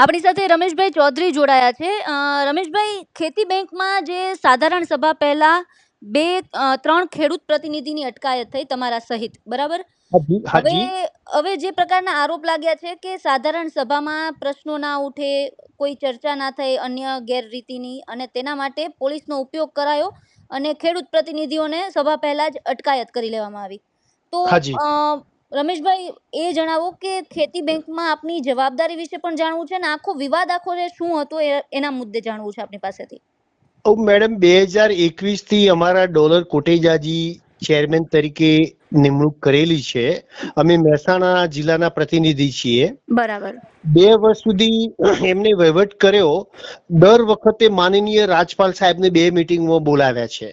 આપણી સાથે રમેશભાઈ ચૌધરી જોડાયા છે. રમેશભાઈ, ખેતી બેંકમાં જે સાધારણ સભા પહેલા 2-3 ખેડૂત પ્રતિનિધિની અટકાયત થઈ તમારા સહિત, બરાબર? હાજી હવે હાજી હવે જે પ્રકારના આરોપ લાગ્યા છે કે સાધારણ સભામાં પ્રશ્નો ના ઉઠે, કોઈ ચર્ચા ના થઈ અન્ય ગેરરીતિની, અને તેના માટે પોલીસનો ઉપયોગ કરાયો અને ખેડૂત પ્રતિનિધિઓને સભા પહેલા જ અટકાયત કરી લેવામાં આવી. તો હાજી રમેશભાઈ, એ જણાવો કે ખેતી બેંકમાં આપની જવાબદારી વિશે પણ જાણવું છે, અને આખો વિવાદ આખો જે શું હતો એના મુદ્દે જાણવું છે આપની પાસેથી. મેડમ, 2021 થી અમારા ડોલર કોટેજાજી ચેરમેન તરીકે નિમણૂક કરેલી છે. અમે મહેસાણા જિલ્લાના પ્રતિનિધિ છીએ. બરાબર. 2 વર્ષ સુધી એમને વહીવટ કર્યો. દર વખતે માનનીય રાજપાલ સાહેબને 2 મિટિંગમાં બોલાવ્યા છે.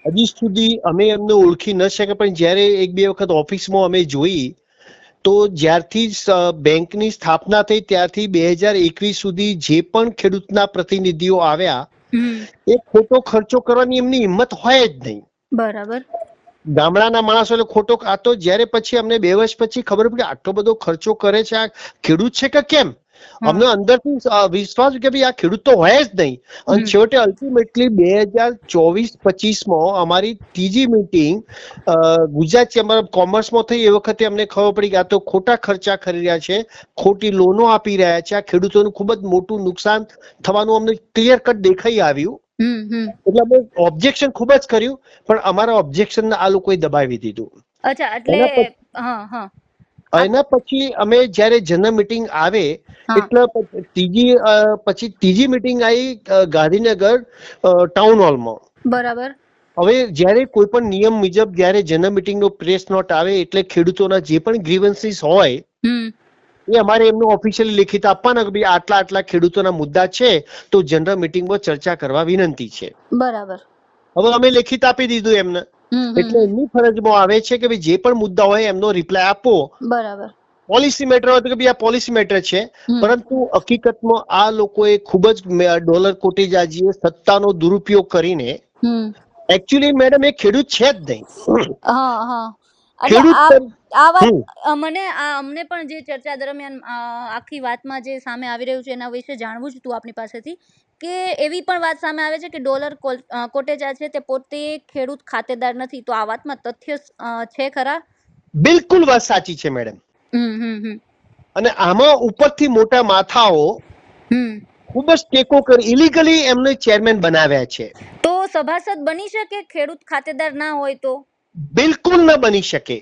હજી સુધી અમે એમને ઓળખી ન શકે, પણ જ્યારે 1-2 વખત ઓફિસમાં અમે જોઈ તો જ્યારથી બેંકની સ્થાપના થઈ ત્યારથી 2021 સુધી જે પણ ખેડૂતના પ્રતિનિધિઓ આવ્યા એ ખોટો ખર્ચો કરવાની એમની હિંમત હોય જ નહીં. બરાબર. ગામડાના માણસો એટલે ખોટો. આ તો જ્યારે પછી અમને 2 વર્ષ પછી ખબર પડી આટલો બધો ખર્ચો કરે છે આ ખેડૂત છે કે કેમ, અમને અંદરથી વિશ્વાસ કે ભાઈ આ ખેડૂત તો હોય જ નહીં. અને છેવટે અલ્ટિમેટલી 2024-25 અમારી ત્રીજી મીટિંગ ગુજરાત ચેમ્બર ઓફ કોમર્સમાં થઈ. એ વખતે અમને ખબર પડી કે આ તો ખોટા ખર્ચા કરી રહ્યા છે, ખોટી લોનો આપી રહ્યા છે, આ ખેડૂતોનું ખૂબ જ મોટું નુકસાન થવાનું અમને ક્લિયર કટ દેખાઈ આવ્યું. એટલે અમે ઓબ્જેક્શન ખૂબ જ કર્યું, પણ અમારા ઓબ્જેક્શન આ લોકોએ દબાવી દીધું. અચ્છા, એટલે એના પછી અમે જ્યારે જનરલ મીટિંગ આવે એટલે ત્રીજી મીટિંગ આવી ગાંધીનગર ટાઉન હોલમાં. બરાબર. હવે જ્યારે કોઈ પણ નિયમ મુજબ જ્યારે general meeting no press not આવે એટલે ખેડૂતોના જે પણ ગ્રીવન્સીસ હોય એ અમારે એમનું ઓફિશિયલી લેખિત આપવાના કે ભાઈ આટલા આટલા ખેડૂતોના મુદ્દા છે તો જનરલ મીટિંગમાં ચર્ચા કરવા વિનંતી છે. બરાબર. હવે અમે લેખિત આપી દીધું એમને, એટલે એમની ફરજમાં આવે છે કે ભાઈ જે પણ મુદ્દા હોય એમનો રિપ્લાય આપવો. બરાબર. પોલિસી મેટર હોય તો કે ભાઈ આ પોલિસી મેટર છે, પરંતુ હકીકતમાં આ લોકોએ ખૂબ જ ડોલર કોટેજાજીએ સત્તાનો દુરુપયોગ કરીને એકચ્યુઅલી મેડમ એ ખેડૂત છે જ નહીં. આ વાત અમને પણ જે ચર્ચા દરમિયાન આખી વાતમાં જે સામે આવી રહ્યું છે એના વિશે જાણવું જ હતું આપની પાસેથી, કે એવી પણ વાત સામે આવે છે કે ડોલર કોટેજા છે તે પોતે ખેડૂત ખાતેદાર નથી. તો આ વાતમાં તથ્ય છે ખરા? બિલકુલ વાત સાચી છે મેડમ. અને આમાં ઉપરથી મોટા માથાઓ ખૂબ જ ટેકો કરી ઇલીગલી એમને ચેરમેન બનાવ્યા છે. તો સભાસદ બની શકે ખેડૂત ખાતેદાર ના હોય તો? બિલકુલ ન બની શકે.